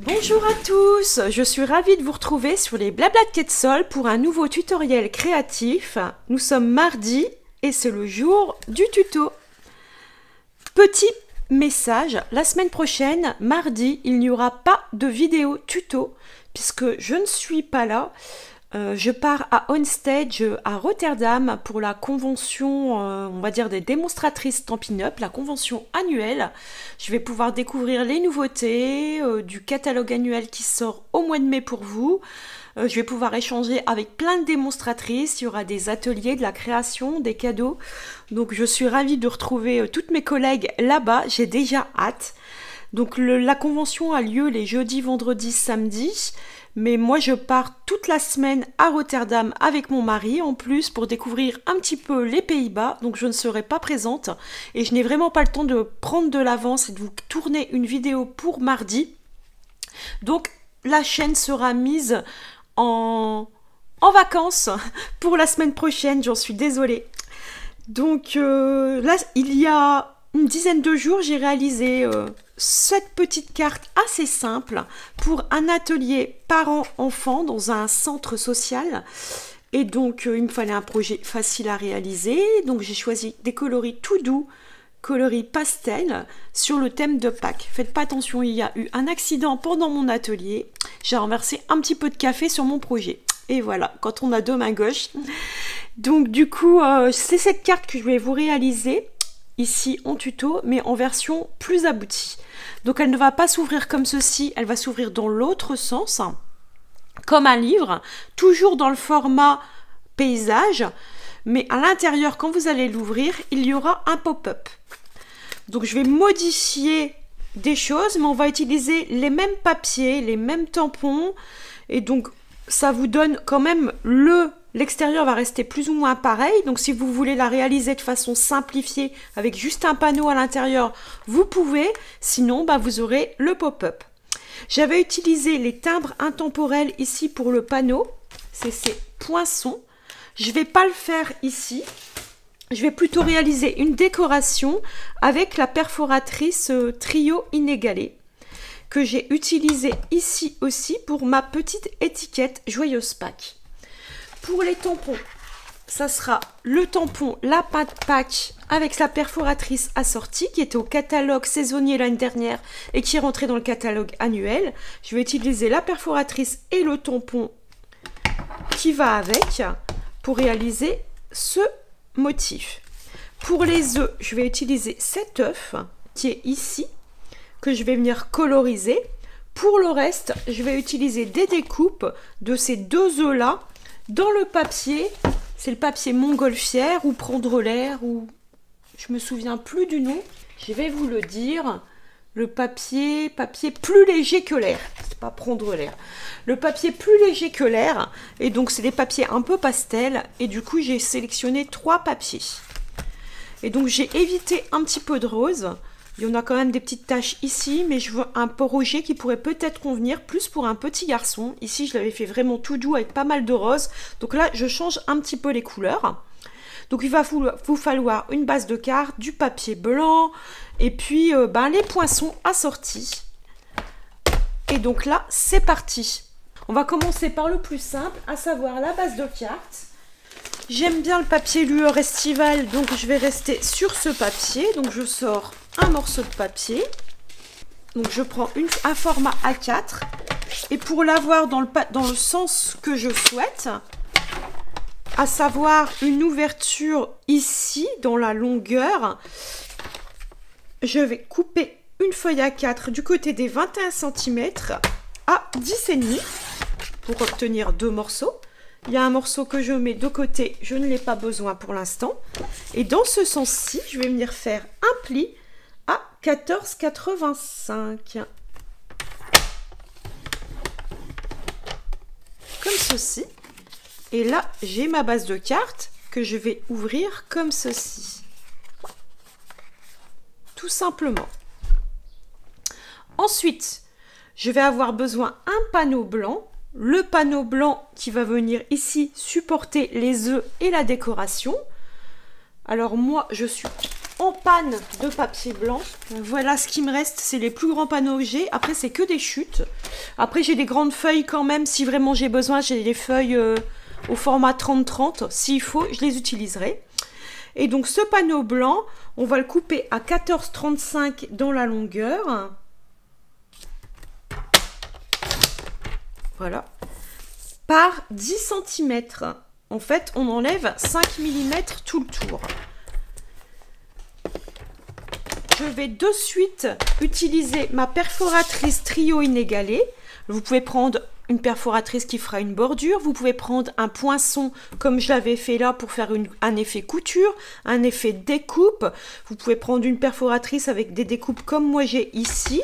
Bonjour à tous, je suis ravie de vous retrouver sur les Blabla de Quetzol pour un nouveau tutoriel créatif. Nous sommes mardi et c'est le jour du tuto. Petit message, la semaine prochaine, mardi, il n'y aura pas de vidéo tuto puisque je ne suis pas là. Je pars à Onstage à Rotterdam pour la convention, on va dire des démonstratrices Stampin' Up, la convention annuelle. Je vais pouvoir découvrir les nouveautés du catalogue annuel qui sort au mois de mai pour vous. Je vais pouvoir échanger avec plein de démonstratrices, il y aura des ateliers, de la création, des cadeaux. Donc je suis ravie de retrouver toutes mes collègues là-bas, j'ai déjà hâte. Donc la convention a lieu les jeudis, vendredis, samedis. Mais moi, je pars toute la semaine à Rotterdam avec mon mari, en plus, pour découvrir un petit peu les Pays-Bas. Donc, je ne serai pas présente. Et je n'ai vraiment pas le temps de prendre de l'avance et de vous tourner une vidéo pour mardi. Donc, la chaîne sera mise en vacances pour la semaine prochaine. J'en suis désolée. Donc, là, il y a une dizaine de jours, j'ai réalisé cette petite carte assez simple pour un atelier parents-enfants dans un centre social. Et donc, il me fallait un projet facile à réaliser. Donc, j'ai choisi des coloris tout doux, coloris pastel, sur le thème de Pâques. Faites pas attention, il y a eu un accident pendant mon atelier. J'ai renversé un petit peu de café sur mon projet. Et voilà, quand on a deux mains gauches. Donc, du coup, c'est cette carte que je vais vous réaliser ici en tuto, mais en version plus aboutie. Donc elle ne va pas s'ouvrir comme ceci, elle va s'ouvrir dans l'autre sens, comme un livre, toujours dans le format paysage, mais à l'intérieur, quand vous allez l'ouvrir, il y aura un pop-up. Donc je vais modifier des choses, mais on va utiliser les mêmes papiers, les mêmes tampons, et donc ça vous donne quand même l'extérieur va rester plus ou moins pareil. Donc si vous voulez la réaliser de façon simplifiée avec juste un panneau à l'intérieur, vous pouvez. Sinon, vous aurez le pop-up. J'avais utilisé les timbres intemporels ici pour le panneau. C'est ces poinçons. Je ne vais pas le faire ici. Je vais plutôt réaliser une décoration avec la perforatrice trio inégalé que j'ai utilisé ici aussi pour ma petite étiquette Joyeuse Pâques. Pour les tampons, ça sera le tampon Lapin de Pâques avec la perforatrice assortie qui était au catalogue saisonnier l'année dernière et qui est rentré dans le catalogue annuel. Je vais utiliser la perforatrice et le tampon qui va avec pour réaliser ce motif. Pour les œufs, je vais utiliser cet œuf qui est ici, que je vais venir coloriser. Pour le reste, je vais utiliser des découpes de ces deux œufs là dans le papier. C'est le papier Montgolfière ou Prendre l'air, ou je me souviens plus du nom, je vais vous le dire. Le papier plus léger que l'air, c'est pas Prendre l'air, le papier plus léger que l'air. Et donc c'est des papiers un peu pastel, et du coup j'ai sélectionné 3 papiers. Et donc j'ai évité un petit peu de rose. Il y en a quand même des petites taches ici, mais je veux un projet qui pourrait peut-être convenir plus pour un petit garçon. Ici, je l'avais fait vraiment tout doux avec pas mal de rose. Donc là, je change un petit peu les couleurs. Donc il va vous falloir une base de carte, du papier blanc, et puis les poinçons assortis. Et donc là, c'est parti. On va commencer par le plus simple, à savoir la base de carte. J'aime bien le papier lueur estival, donc je vais rester sur ce papier. Donc je sors un morceau de papier, donc je prends un format A4 et pour l'avoir dans le sens que je souhaite, à savoir une ouverture ici dans la longueur, je vais couper une feuille A4 du côté des 21 cm à 10,5 pour obtenir 2 morceaux. Il y a un morceau que je mets de côté, je ne l'ai pas besoin pour l'instant, et dans ce sens-ci, je vais venir faire un pli à 14,85 comme ceci. Et là j'ai ma base de carte que je vais ouvrir comme ceci, tout simplement. Ensuite je vais avoir besoin d'un panneau blanc, le panneau blanc qui va venir ici supporter les œufs et la décoration. Alors moi je suis en panne de papier blanc. Voilà ce qui me reste, c'est les plus grands panneaux que j'ai. Après, c'est que des chutes. Après, j'ai des grandes feuilles quand même. Si vraiment j'ai besoin, j'ai des feuilles au format 30-30. S'il faut, je les utiliserai. Et donc, ce panneau blanc, on va le couper à 14,35 dans la longueur. Voilà. Par 10 cm. En fait, on enlève 5 mm tout le tour. Je vais de suite utiliser ma perforatrice trio inégalé. Vous pouvez prendre une perforatrice qui fera une bordure. Vous pouvez prendre un poinçon comme je l'avais fait là pour faire un effet couture, un effet découpe. Vous pouvez prendre une perforatrice avec des découpes comme moi j'ai ici.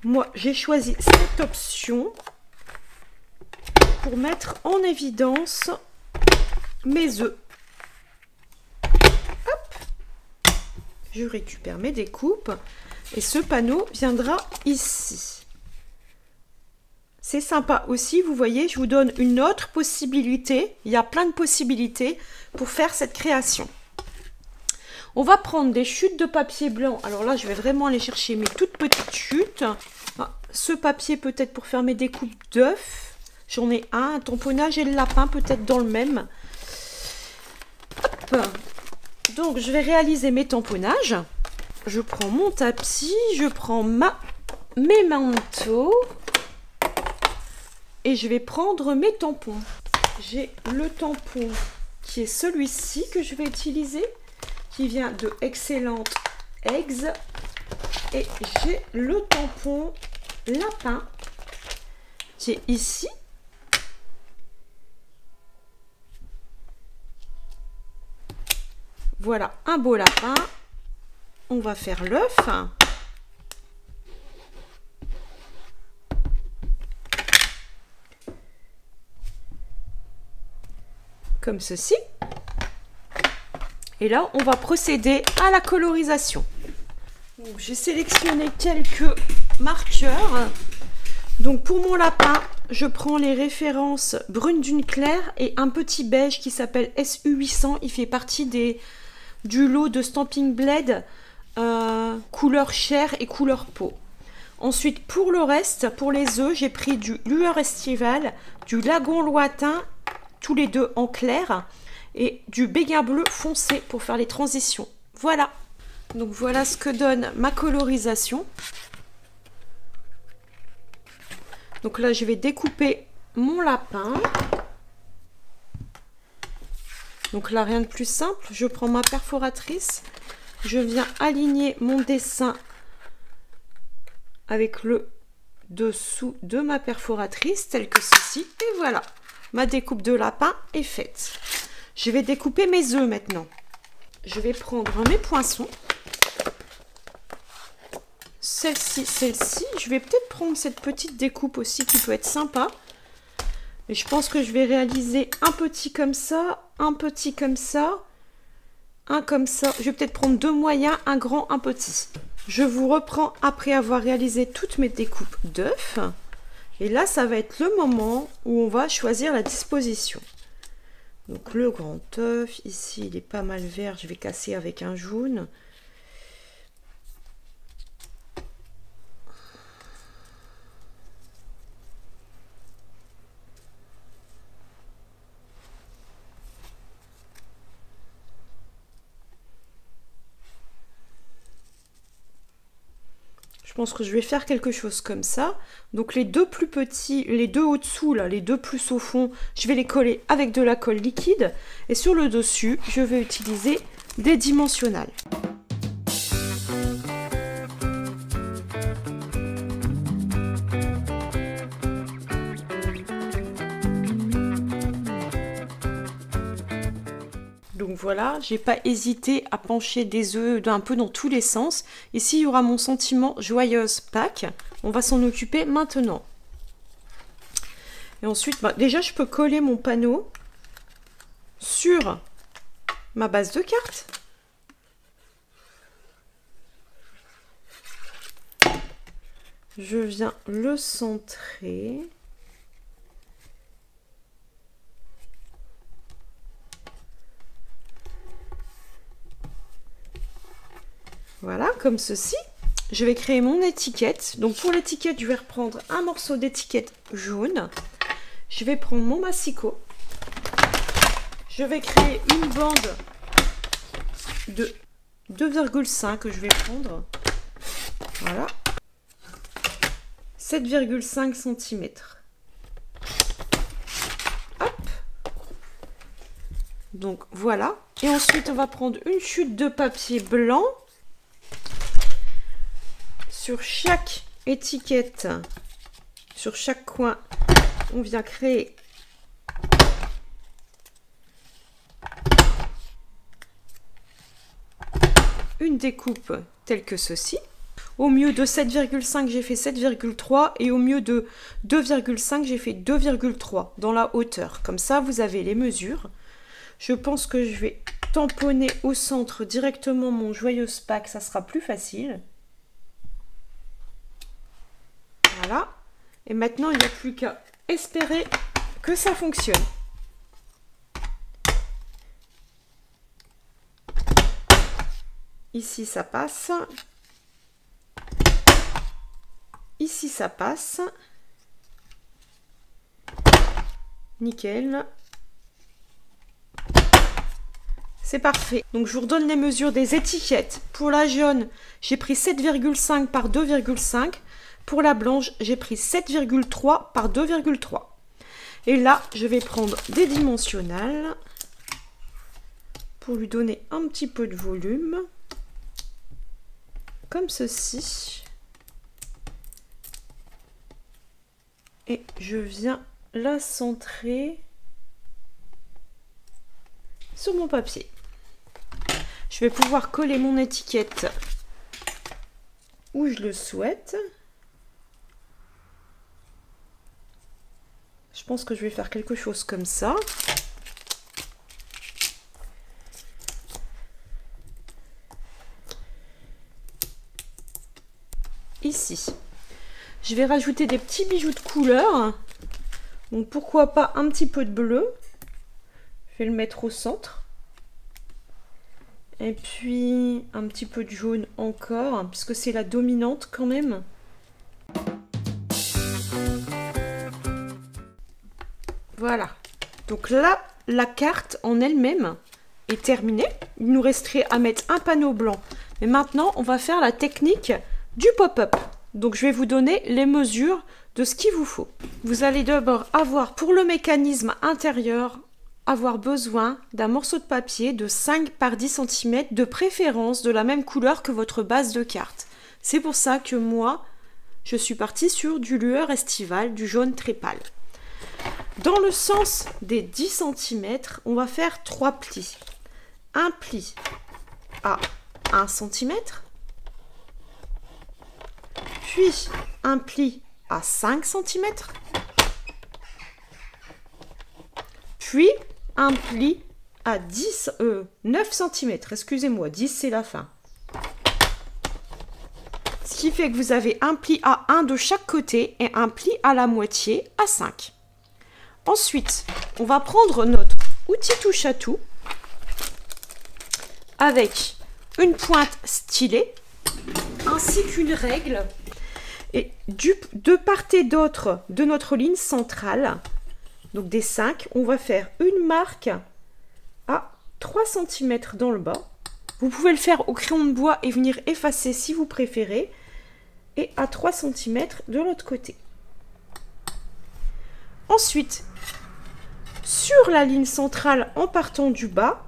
Moi, j'ai choisi cette option pour mettre en évidence mes œufs. Je récupère mes découpes et ce panneau viendra ici. C'est sympa aussi, vous voyez, je vous donne une autre possibilité. Il y a plein de possibilités pour faire cette création. On va prendre des chutes de papier blanc. Alors là, je vais vraiment aller chercher mes toutes petites chutes. Ce papier peut-être pour faire mes découpes d'œufs. J'en ai un tamponnage et le lapin peut-être dans le même. Hop. Donc, je vais réaliser mes tamponnages. Je prends mon tapis, je prends mes manteaux et je vais prendre mes tampons. J'ai le tampon qui est celui-ci que je vais utiliser, qui vient de Excellente Eggs. Et j'ai le tampon lapin qui est ici. Voilà, un beau lapin. On va faire l'œuf. Comme ceci. Et là, on va procéder à la colorisation. J'ai sélectionné quelques marqueurs. Donc, pour mon lapin, je prends les références brune d'une claire et un petit beige qui s'appelle SU800. Il fait partie du lot de Stamping Blade couleur chair et couleur peau. Ensuite, pour le reste, pour les œufs, j'ai pris du Lueur Estival, du Lagon Lointain, tous les deux en clair, et du Béguin Bleu foncé pour faire les transitions. Voilà. Donc voilà ce que donne ma colorisation. Donc là, je vais découper mon lapin. Donc là, rien de plus simple. Je prends ma perforatrice. Je viens aligner mon dessin avec le dessous de ma perforatrice, tel que ceci. Et voilà, ma découpe de lapin est faite. Je vais découper mes œufs maintenant. Je vais prendre mes poinçons. Celle-ci, celle-ci. Je vais peut-être prendre cette petite découpe aussi qui peut être sympa. Et je pense que je vais réaliser un petit comme ça, un petit comme ça, un comme ça. Je vais peut-être prendre deux moyens, un grand, un petit. Je vous reprends après avoir réalisé toutes mes découpes d'œufs. Et là, ça va être le moment où on va choisir la disposition. Donc le grand œuf, ici, il est pas mal vert. Je vais casser avec un jaune. Je pense que je vais faire quelque chose comme ça. Donc les deux plus petits, les deux au-dessous, là, les deux plus au fond, je vais les coller avec de la colle liquide. Et sur le dessus, je vais utiliser des dimensionnels. Donc voilà, j'ai pas hésité à pencher des œufs un peu dans tous les sens. Ici, il y aura mon sentiment joyeuse Pâques. On va s'en occuper maintenant. Et ensuite, déjà, je peux coller mon panneau sur ma base de cartes. Je viens le centrer. Voilà, comme ceci. Je vais créer mon étiquette. Donc pour l'étiquette, je vais reprendre un morceau d'étiquette jaune. Je vais prendre mon massicot. Je vais créer une bande de 2,5 que je vais prendre. Voilà. 7,5 cm. Hop. Donc voilà. Et ensuite, on va prendre une chute de papier blanc. Sur chaque étiquette, sur chaque coin, on vient créer une découpe telle que ceci. Au mieux de 7,5, j'ai fait 7,3 et au mieux de 2,5, j'ai fait 2,3 dans la hauteur. Comme ça, vous avez les mesures. Je pense que je vais tamponner au centre directement mon joyeuse Pâques, ça sera plus facile. Voilà. Et maintenant, il n'y a plus qu'à espérer que ça fonctionne. Ici, ça passe. Ici, ça passe. Nickel. C'est parfait. Donc, je vous redonne les mesures des étiquettes. Pour la jaune, j'ai pris 7,5 par 2,5. Pour la blanche, j'ai pris 7,3 par 2,3. Et là, je vais prendre des dimensionnels pour lui donner un petit peu de volume. Comme ceci. Et je viens la centrer sur mon papier. Je vais pouvoir coller mon étiquette où je le souhaite. Je pense que je vais faire quelque chose comme ça. Ici. Je vais rajouter des petits bijoux de couleur. Donc pourquoi pas un petit peu de bleu. Je vais le mettre au centre. Et puis un petit peu de jaune encore, puisque c'est la dominante quand même. Voilà, donc là, la carte en elle-même est terminée. Il nous resterait à mettre un panneau blanc. Mais maintenant, on va faire la technique du pop-up. Donc, je vais vous donner les mesures de ce qu'il vous faut. Vous allez d'abord avoir, pour le mécanisme intérieur, avoir besoin d'un morceau de papier de 5 par 10 cm, de préférence de la même couleur que votre base de carte. C'est pour ça que moi, je suis partie sur du lueur estival, du jaune très pâle. Dans le sens des 10 cm, on va faire 3 plis. Un pli à 1 cm, puis un pli à 5 cm, puis un pli à 9 cm. Excusez-moi, 10 c'est la fin. Ce qui fait que vous avez un pli à 1 de chaque côté et un pli à la moitié à 5. Ensuite, on va prendre notre outil touche à tout avec une pointe stylée ainsi qu'une règle. Et de part et d'autre de notre ligne centrale, donc des 5, on va faire une marque à 3 cm dans le bas. Vous pouvez le faire au crayon de bois et venir effacer si vous préférez. Et à 3 cm de l'autre côté. Ensuite, sur la ligne centrale en partant du bas,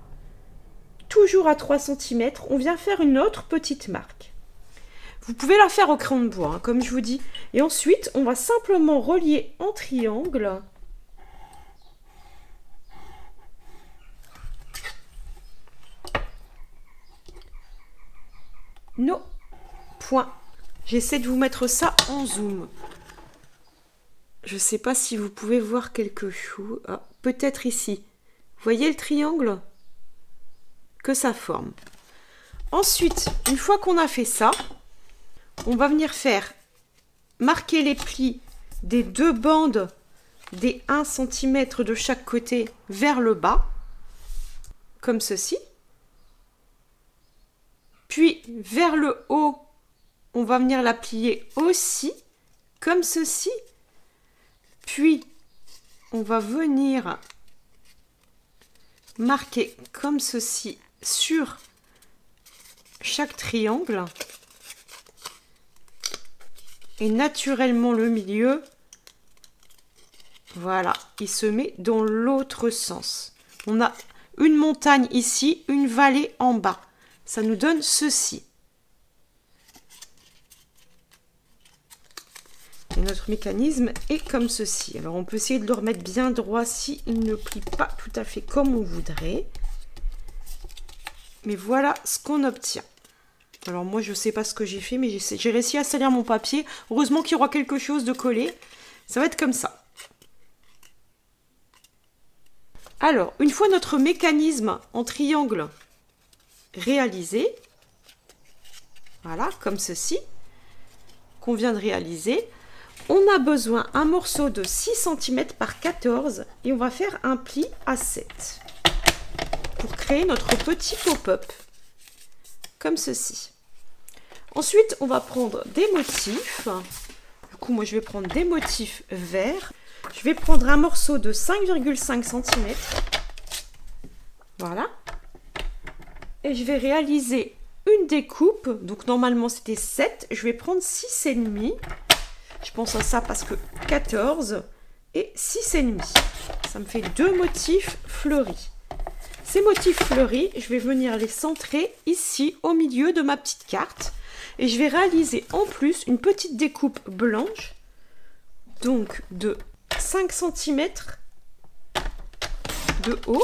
toujours à 3 cm, on vient faire une autre petite marque. Vous pouvez la faire au crayon de bois, hein, comme je vous dis. Et ensuite, on va simplement relier en triangle nos points. J'essaie de vous mettre ça en zoom. Je ne sais pas si vous pouvez voir quelque chose. Ah, peut-être ici. Vous voyez le triangle que ça forme. Ensuite, une fois qu'on a fait ça, on va venir faire marquer les plis des deux bandes des 1 cm de chaque côté vers le bas, comme ceci. Puis vers le haut, on va venir la plier aussi, comme ceci. Puis on va venir marquer comme ceci sur chaque triangle. Et naturellement le milieu, voilà, il se met dans l'autre sens. On a une montagne ici, une vallée en bas. Ça nous donne ceci. Et notre mécanisme est comme ceci. Alors on peut essayer de le remettre bien droit si il ne plie pas tout à fait comme on voudrait. Mais voilà ce qu'on obtient. Alors moi je sais pas ce que j'ai fait, mais j'ai réussi à salir mon papier. Heureusement qu'il y aura quelque chose de collé. Ça va être comme ça. Alors, une fois notre mécanisme en triangle réalisé, voilà, comme ceci, qu'on vient de réaliser, on a besoin d'un morceau de 6 cm par 14 et on va faire un pli à 7 pour créer notre petit pop-up, comme ceci. Ensuite, on va prendre des motifs. Du coup, moi, je vais prendre des motifs verts. Je vais prendre un morceau de 5,5 cm. Voilà. Et je vais réaliser une découpe. Donc, normalement, c'était 7. Je vais prendre 6,5. Je pense à ça parce que 14 et 6,5. Ça me fait 2 motifs fleuris. Ces motifs fleuris, je vais venir les centrer ici, au milieu de ma petite carte. Et je vais réaliser en plus une petite découpe blanche. Donc, de 5 cm de haut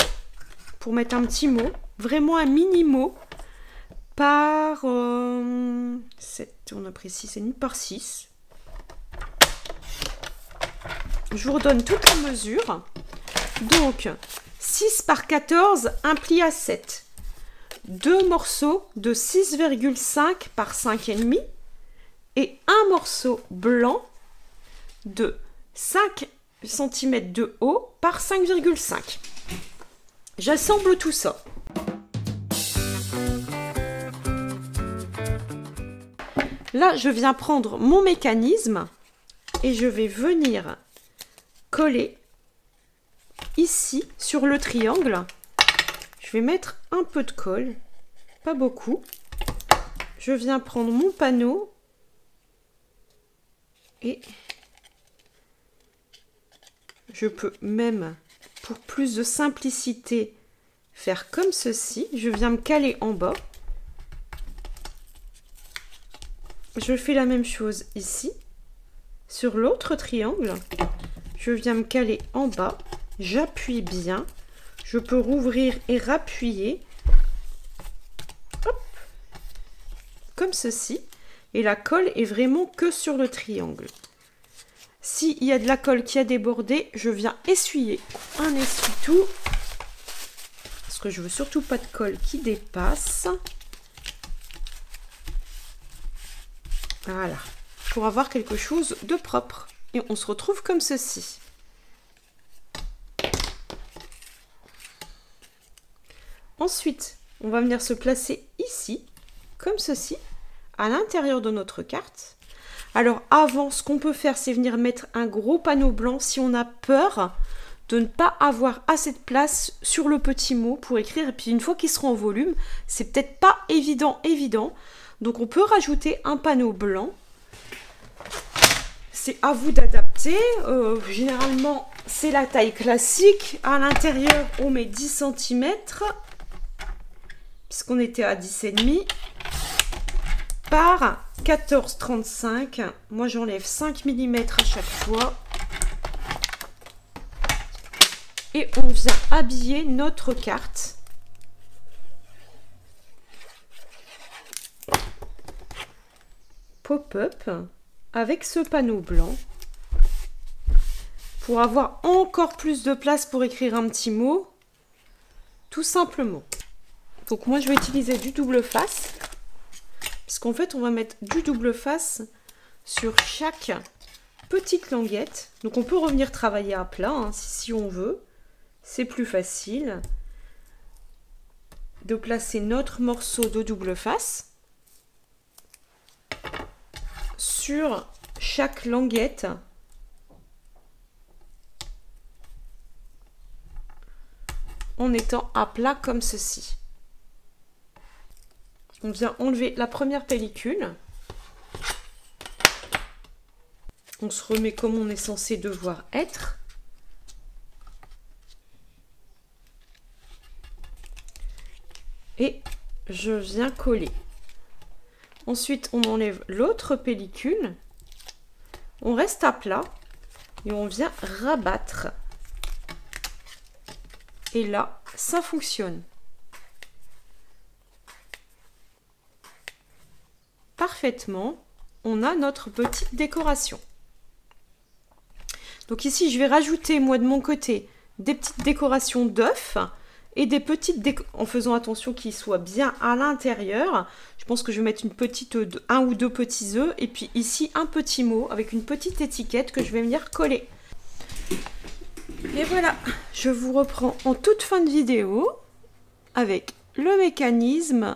pour mettre un petit mot, vraiment un mini mot par 7, on a pris 6,5 par 6. Je vous redonne toutes les mesures. Donc 6 par 14, un pli à 7. 2 morceaux de 6,5 par 5,5 et un morceau blanc de 5 cm de haut par 5,5. J'assemble tout ça. Là, je viens prendre mon mécanisme et je vais venir coller ici sur le triangle. Je vais mettre un peu de colle, pas beaucoup. Je viens prendre mon panneau et je peux même, pour plus de simplicité, faire comme ceci. Je viens me caler en bas. Je fais la même chose ici. Sur l'autre triangle, je viens me caler en bas. J'appuie bien. Je peux rouvrir et rappuyer. Hop, comme ceci. Et la colle est vraiment que sur le triangle. S'il y a de la colle qui a débordé, je viens essuyer un essuie-tout. Parce que je veux surtout pas de colle qui dépasse. Voilà. Pour avoir quelque chose de propre. Et on se retrouve comme ceci. Ensuite, on va venir se placer ici, comme ceci, à l'intérieur de notre carte. Alors avant, ce qu'on peut faire, c'est venir mettre un gros panneau blanc si on a peur de ne pas avoir assez de place sur le petit mot pour écrire. Et puis une fois qu'il sera en volume, c'est peut-être pas évident. Donc on peut rajouter un panneau blanc. C'est à vous d'adapter. Généralement, c'est la taille classique. À l'intérieur, on met 10 cm. Puisqu'on était à 10,5 par 14,35. Moi, j'enlève 5 mm à chaque fois. Et on vient habiller notre carte. Pop-up avec ce panneau blanc pour avoir encore plus de place pour écrire un petit mot, tout simplement. Donc moi je vais utiliser du double face, puisqu'en fait on va mettre du double face sur chaque petite languette. Donc on peut revenir travailler à plat hein, si on veut, c'est plus facile de placer notre morceau de double face. sur chaque languette. En étant à plat comme ceci. On vient enlever la première pellicule. On se remet comme on est censé devoir être. Et je viens coller. Ensuite, on enlève l'autre pellicule. On reste à plat et on vient rabattre. Et là, ça fonctionne. Parfaitement, on a notre petite décoration. Donc ici, je vais rajouter, moi de mon côté, des petites décorations d'œufs et des petites en faisant attention qu'ils soient bien à l'intérieur. Je pense que je vais mettre une petite, un ou deux petits œufs et puis ici un petit mot avec une petite étiquette que je vais venir coller. Et voilà, je vous reprends en toute fin de vidéo avec le mécanisme.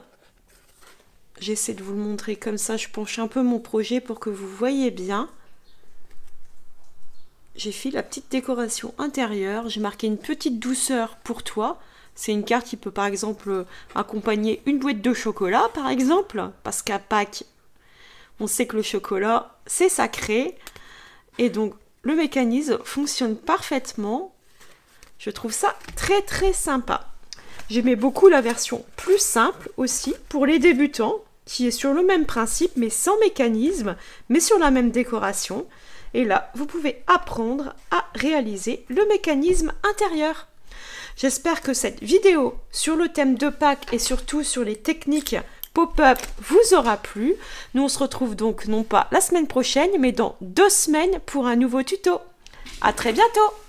J'essaie de vous le montrer comme ça, je penche un peu mon projet pour que vous voyez bien. J'ai fait la petite décoration intérieure, j'ai marqué une petite douceur pour toi. C'est une carte qui peut par exemple accompagner une boîte de chocolat par exemple, parce qu'à Pâques, on sait que le chocolat c'est sacré. Et donc le mécanisme fonctionne parfaitement. Je trouve ça très très sympa. J'aimais beaucoup la version plus simple aussi pour les débutants, qui est sur le même principe mais sans mécanisme, mais sur la même décoration. Et là, vous pouvez apprendre à réaliser le mécanisme intérieur. J'espère que cette vidéo sur le thème de Pâques et surtout sur les techniques pop-up vous aura plu. Nous, on se retrouve donc non pas la semaine prochaine, mais dans 2 semaines pour un nouveau tuto. À très bientôt!